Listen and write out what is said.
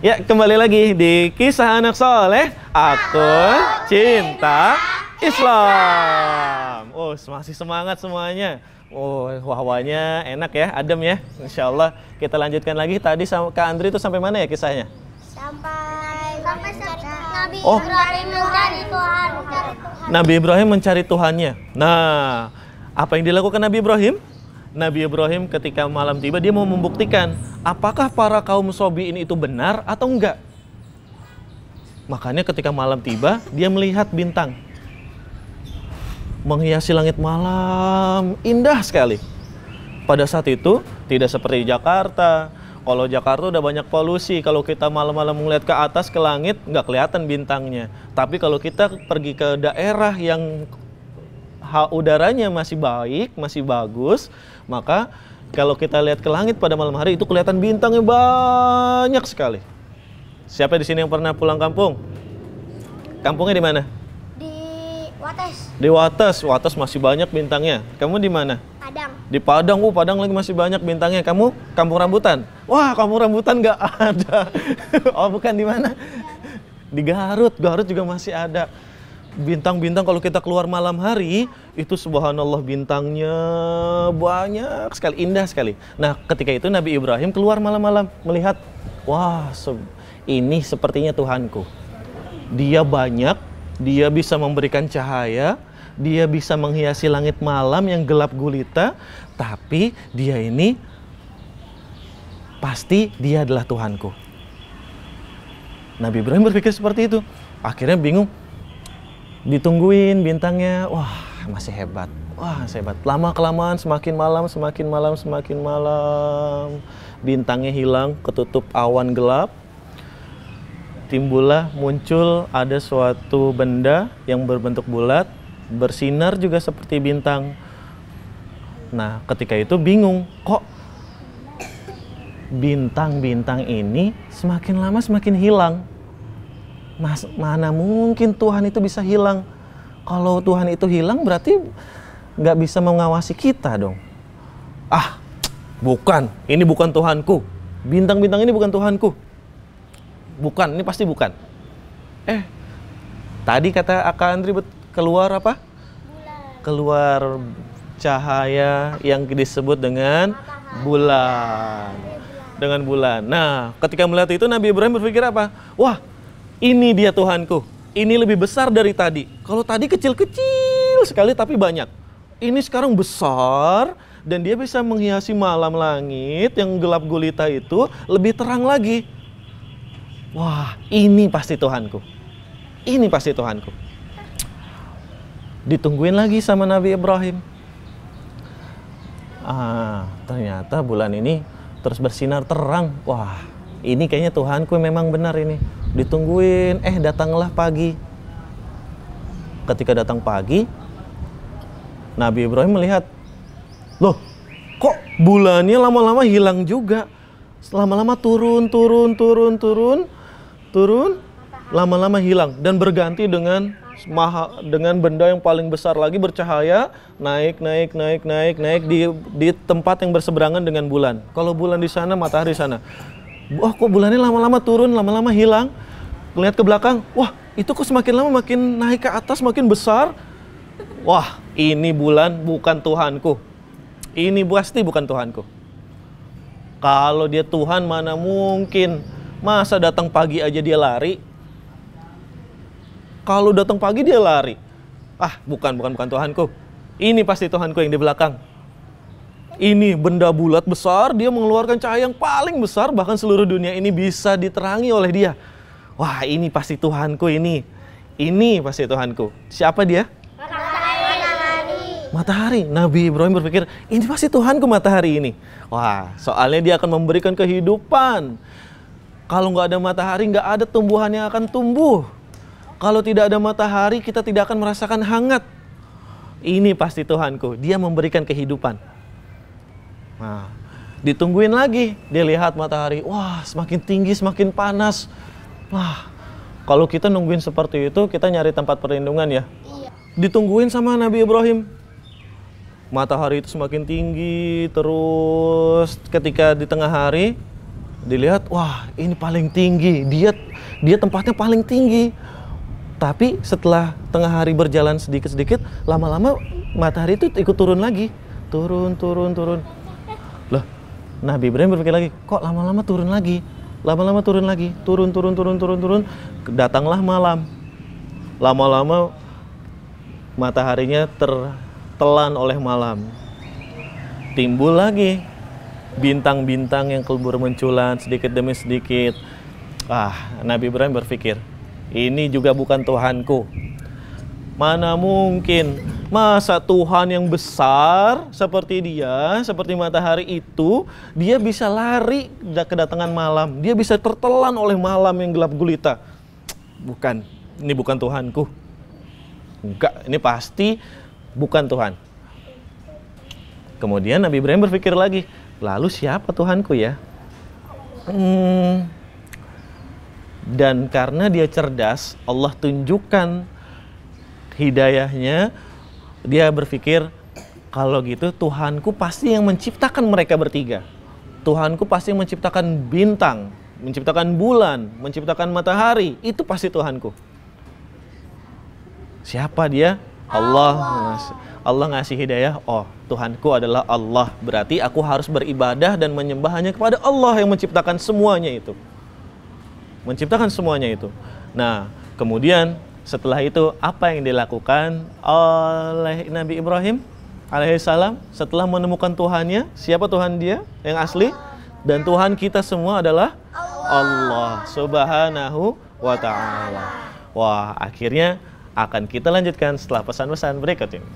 Ya, kembali lagi di Kisah Anak Soleh. Aku cinta Islam. Oh, masih semangat semuanya. Oh, hawanya enak ya, adem ya. Insya Allah kita lanjutkan lagi. Tadi sama Kak Andri itu sampai mana ya kisahnya? Sampai Nabi Oh. Ibrahim mencari Tuhan. Nabi Ibrahim mencari Tuhannya. Nah, apa yang dilakukan Nabi Ibrahim? Nabi Ibrahim ketika malam tiba dia mau membuktikan apakah para kaum Sobi'in itu benar atau enggak. Makanya ketika malam tiba dia melihat bintang menghiasi langit malam, indah sekali. Pada saat itu tidak seperti Jakarta. Kalau Jakarta udah banyak polusi, kalau kita malam-malam melihat ke atas ke langit nggak kelihatan bintangnya. Tapi kalau kita pergi ke daerah yang udaranya masih baik, masih bagus, maka kalau kita lihat ke langit pada malam hari itu kelihatan bintangnya banyak sekali. Siapa di sini yang pernah pulang kampung? Kampungnya di mana? Di Wates, Di Wates. Wates masih banyak bintangnya. Kamu di mana? Padang. Di Padang. Padang lagi masih banyak bintangnya. Kamu Kampung Rambutan? Wah, Kampung Rambutan nggak ada. Oh, bukan, di mana? Di Garut. Garut juga masih ada. Bintang-bintang kalau kita keluar malam hari, itu subhanallah bintangnya banyak sekali, indah sekali. Nah, ketika itu Nabi Ibrahim keluar malam-malam melihat, wah, ini sepertinya Tuhanku. Dia banyak, dia bisa memberikan cahaya, dia bisa menghiasi langit malam yang gelap gulita, tapi dia ini pasti dia adalah Tuhanku. Nabi Ibrahim berpikir seperti itu. Akhirnya bingung. Ditungguin bintangnya, wah masih hebat, wah masih hebat. Lama-kelamaan semakin malam, semakin malam, semakin malam. Bintangnya hilang, ketutup awan gelap. Timbullah, muncul ada suatu benda yang berbentuk bulat, bersinar juga seperti bintang. Nah, ketika itu bingung, kok bintang-bintang ini semakin lama semakin hilang. Mana mungkin Tuhan itu bisa hilang? Kalau Tuhan itu hilang berarti nggak bisa mengawasi kita dong. Ah, bukan, ini bukan Tuhanku. Bintang-bintang ini bukan Tuhanku. Bukan, ini pasti bukan. Tadi kata Kak Andri keluar apa? Bulan. Keluar cahaya yang disebut dengan bulan. Dengan bulan. Nah, ketika melihat itu Nabi Ibrahim berpikir apa? Wah, ini dia Tuhanku. Ini lebih besar dari tadi. Kalau tadi kecil-kecil sekali tapi banyak. Ini sekarang besar dan dia bisa menghiasi malam langit yang gelap gulita itu lebih terang lagi. Wah, ini pasti Tuhanku. Ini pasti Tuhanku. Ditungguin lagi sama Nabi Ibrahim. Ternyata bulan ini terus bersinar terang. Wah, ini kayaknya Tuhanku memang benar ini. Ditungguin, datanglah pagi. Ketika datang pagi, Nabi Ibrahim melihat, loh, kok bulannya lama-lama hilang juga. Lama-lama turun, lama-lama hilang dan berganti dengan benda yang paling besar lagi bercahaya, naik di tempat yang berseberangan dengan bulan. Kalau bulan di sana, matahari di sana. Wah, kok bulannya lama-lama turun, lama-lama hilang. Lihat ke belakang, wah itu kok semakin lama makin naik ke atas, makin besar. Wah, ini bulan bukan Tuhanku. Ini pasti bukan Tuhanku. Kalau dia Tuhan mana mungkin. Masa datang pagi aja dia lari? Kalau datang pagi dia lari. Bukan Tuhanku. Ini pasti Tuhanku yang di belakang. Ini benda bulat besar, dia mengeluarkan cahaya yang paling besar, bahkan seluruh dunia ini bisa diterangi oleh dia. Wah, ini pasti Tuhanku ini. Ini pasti Tuhanku. Siapa dia? Matahari. Nabi Ibrahim berpikir, ini pasti Tuhanku matahari ini. Wah, soalnya dia akan memberikan kehidupan. Kalau nggak ada matahari, nggak ada tumbuhan yang akan tumbuh. Kalau tidak ada matahari, kita tidak akan merasakan hangat. Ini pasti Tuhanku. Dia memberikan kehidupan. Nah, ditungguin lagi. Dia lihat matahari. Wah, semakin tinggi, semakin panas. Wah, kalau kita nungguin seperti itu, kita nyari tempat perlindungan ya. Iya. Ditungguin sama Nabi Ibrahim. Matahari itu semakin tinggi, terus ketika di tengah hari, Dilihat, wah ini paling tinggi, dia tempatnya paling tinggi. Tapi setelah tengah hari berjalan sedikit-sedikit, lama-lama matahari itu ikut turun lagi. Turun. Loh, Nabi Ibrahim berpikir lagi, kok lama-lama turun lagi? Lama-lama turun lagi, turun. Datanglah malam. Lama-lama mataharinya tertelan oleh malam. Timbul lagi bintang-bintang yang bermunculan sedikit demi sedikit. Nabi Ibrahim berpikir, ini juga bukan Tuhanku. Mana mungkin, masa Tuhan yang besar seperti dia, seperti matahari itu, dia bisa lari kedatangan malam, dia bisa tertelan oleh malam yang gelap gulita. Bukan, ini bukan Tuhanku. Enggak, ini pasti bukan Tuhan. Kemudian Nabi Ibrahim berpikir lagi, lalu siapa Tuhanku ya? Dan karena dia cerdas, Allah tunjukkan hidayahnya. Dia berpikir, kalau gitu Tuhanku pasti yang menciptakan mereka bertiga. Tuhanku pasti yang menciptakan bintang, menciptakan bulan, menciptakan matahari. Itu pasti Tuhanku. Siapa dia? Allah ngasih hidayah. Oh, Tuhanku adalah Allah. Berarti aku harus beribadah dan menyembah hanya kepada Allah yang menciptakan semuanya itu. Menciptakan semuanya itu. Nah, kemudian setelah itu apa yang dilakukan oleh Nabi Ibrahim alaihissalam setelah menemukan Tuhannya? Siapa Tuhan dia yang asli? Dan Tuhan kita semua adalah Allah Subhanahu wa ta'ala. Wah, akhirnya akan kita lanjutkan setelah pesan-pesan berikut ini.